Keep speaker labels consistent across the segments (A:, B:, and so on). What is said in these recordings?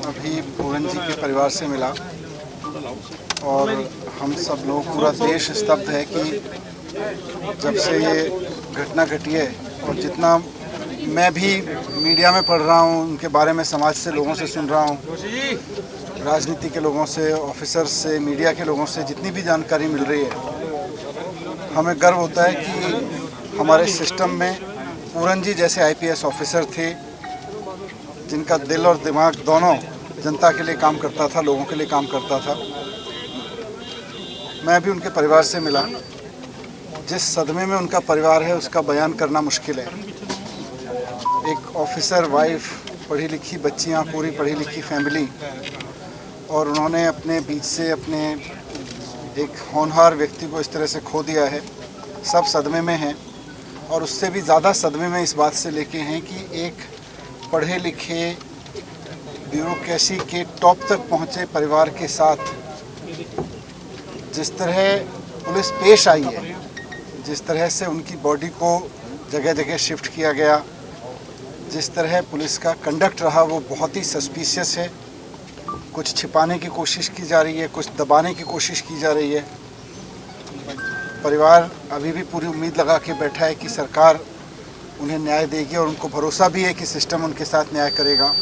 A: अभी पूरन जी के परिवार से मिला और हम सब लोग, पूरा देश स्तब्ध है कि जब से ये घटना घटी है और जितना मैं भी मीडिया में पढ़ रहा हूँ, उनके बारे में समाज से लोगों से सुन रहा हूँ, राजनीति के लोगों से, ऑफिसर्स से, मीडिया के लोगों से जितनी भी जानकारी मिल रही है, हमें गर्व होता है कि हमारे सिस्टम में पूरन जी जैसे आईपीएस ऑफिसर थे जिनका दिल और दिमाग दोनों जनता के लिए काम करता था, लोगों के लिए काम करता था। मैं भी उनके परिवार से मिला। जिस सदमे में उनका परिवार है उसका बयान करना मुश्किल है। एक ऑफिसर वाइफ, पढ़ी लिखी बच्चियां, पूरी पढ़ी लिखी फैमिली, और उन्होंने अपने बीच से अपने एक होनहार व्यक्ति को इस तरह से खो दिया है। सब सदमे में हैं और उससे भी ज़्यादा सदमे में इस बात से लेके हैं कि एक पढ़े लिखे ब्यूरोक्रेसी के टॉप तक पहुँचे परिवार के साथ जिस तरह पुलिस पेश आई है, जिस तरह से उनकी बॉडी को जगह जगह शिफ्ट किया गया, जिस तरह पुलिस का कंडक्ट रहा, वो बहुत ही सस्पिशियस है। कुछ छिपाने की कोशिश की जा रही है, कुछ दबाने की कोशिश की जा रही है। परिवार अभी भी पूरी उम्मीद लगा के बैठा है कि सरकार उन्हें न्याय देगी और उनको भरोसा भी है कि सिस्टम उनके साथ न्याय करेगा।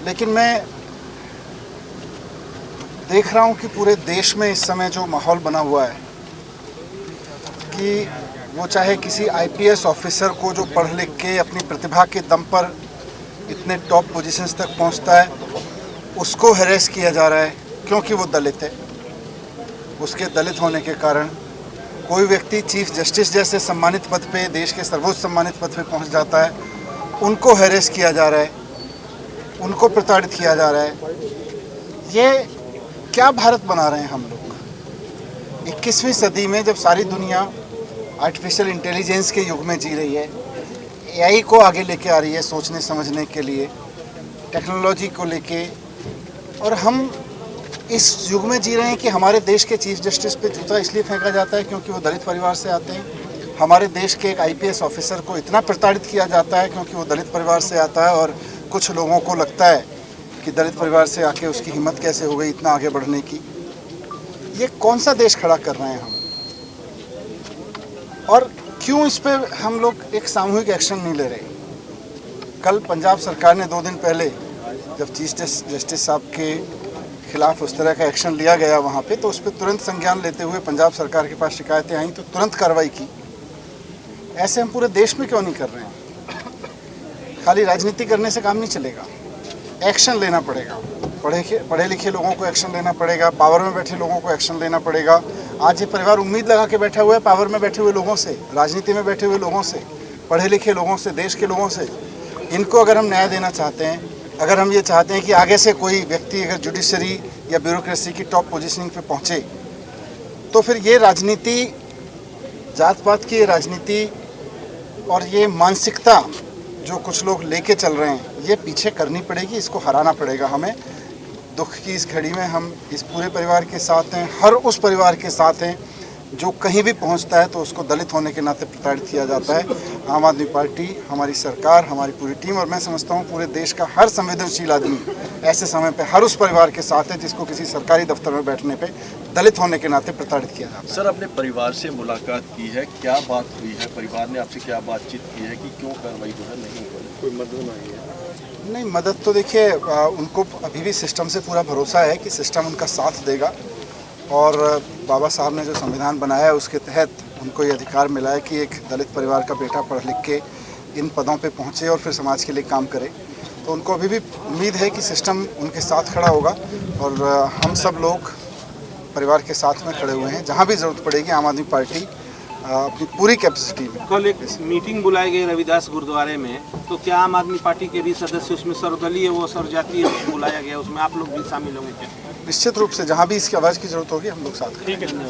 A: लेकिन मैं देख रहा हूं कि पूरे देश में इस समय जो माहौल बना हुआ है कि वो चाहे किसी आईपीएस ऑफिसर को जो पढ़ लिख के अपनी प्रतिभा के दम पर इतने टॉप पोजीशंस तक पहुंचता है, उसको हैरेस किया जा रहा है क्योंकि वो दलित है। उसके दलित होने के कारण कोई व्यक्ति चीफ जस्टिस जैसे सम्मानित पद पे, देश के सर्वोच्च सम्मानित पद पे पहुंच जाता है, उनको हैरेस किया जा रहा है, उनको प्रताड़ित किया जा रहा है। ये क्या भारत बना रहे हैं हम लोग 21वीं सदी में, जब सारी दुनिया आर्टिफिशियल इंटेलिजेंस के युग में जी रही है, एआई को आगे लेके आ रही है सोचने समझने के लिए, टेक्नोलॉजी को लेके, और हम इस युग में जी रहे हैं कि हमारे देश के चीफ जस्टिस पे जूता इसलिए फेंका जाता है क्योंकि वो दलित परिवार से आते हैं। हमारे देश के एक आईपीएस ऑफिसर को इतना प्रताड़ित किया जाता है क्योंकि वो दलित परिवार से आता है, और कुछ लोगों को लगता है कि दलित परिवार से आके उसकी हिम्मत कैसे हो गई इतना आगे बढ़ने की। ये कौन सा देश खड़ा कर रहे हैं हम, और क्यों इस पे हम लोग एक सामूहिक एक्शन नहीं ले रहे। कल पंजाब सरकार ने 2 दिन पहले जब चीफ जस्टिस साहब के खिलाफ उस तरह का एक्शन लिया गया वहाँ पे, तो उस पर तुरंत संज्ञान लेते हुए पंजाब सरकार के पास शिकायतें आई तो तुरंत कार्रवाई की। ऐसे हम पूरे देश में क्यों नहीं कर रहे हैं? खाली राजनीति करने से काम नहीं चलेगा, एक्शन लेना पड़ेगा। पढ़े लिखे लोगों को एक्शन लेना पड़ेगा, पावर में बैठे लोगों को एक्शन लेना पड़ेगा। आज ये परिवार उम्मीद लगा के बैठा हुआ है पावर में बैठे हुए लोगों से, राजनीति में बैठे हुए लोगों से, पढ़े लिखे लोगों से, देश के लोगों से। इनको अगर हम न्याय देना चाहते हैं, अगर हम ये चाहते हैं कि आगे से कोई व्यक्ति अगर जुडिशरी या ब्यूरोक्रेसी की टॉप पोजीशनिंग पे पहुँचे, तो फिर ये राजनीति, जात पात की राजनीति और ये मानसिकता जो कुछ लोग लेके चल रहे हैं, ये पीछे करनी पड़ेगी, इसको हराना पड़ेगा हमें। दुख की इस घड़ी में हम इस पूरे परिवार के साथ हैं, हर उस परिवार के साथ हैं जो कहीं भी पहुंचता है तो उसको दलित होने के नाते प्रताड़ित किया जाता है। आम आदमी पार्टी, हमारी सरकार, हमारी पूरी टीम, और मैं समझता हूं पूरे देश का हर संवेदनशील आदमी ऐसे समय पे हर उस परिवार के साथ है जिसको किसी सरकारी दफ्तर में बैठने पे दलित होने के नाते प्रताड़ित किया जाता है।
B: सर, अपने परिवार से मुलाकात की है, क्या बात हुई है? परिवार ने आपसे क्या बातचीत की है कि क्यों कार्रवाई जो है नहीं हो रही? कोई मदद मांगी है?
A: नहीं, मदद तो देखिए, उनको अभी भी सिस्टम से पूरा भरोसा है कि सिस्टम उनका साथ देगा, और बाबा साहब ने जो संविधान बनाया है उसके तहत उनको ये अधिकार मिला है कि एक दलित परिवार का बेटा पढ़ लिख के इन पदों पे पहुँचे और फिर समाज के लिए काम करे। तो उनको अभी भी उम्मीद है कि सिस्टम उनके साथ खड़ा होगा, और हम सब लोग परिवार के साथ में खड़े हुए हैं। जहाँ भी ज़रूरत पड़ेगी आम आदमी पार्टी अपनी पूरी कैपेसिटी में।
C: कल एक मीटिंग बुलाई गई रविदास गुरुद्वारे में, तो क्या आम आदमी पार्टी के भी सदस्य उसमें सर्वदलीय व सर्वजातीय बुलाया गया, उसमें आप लोग भी शामिल होंगे क्या?
A: निश्चित रूप से जहाँ भी इसकी आवाज़ की ज़रूरत होगी हम लोग साथ हैं।
C: ठीक है, धन्यवाद।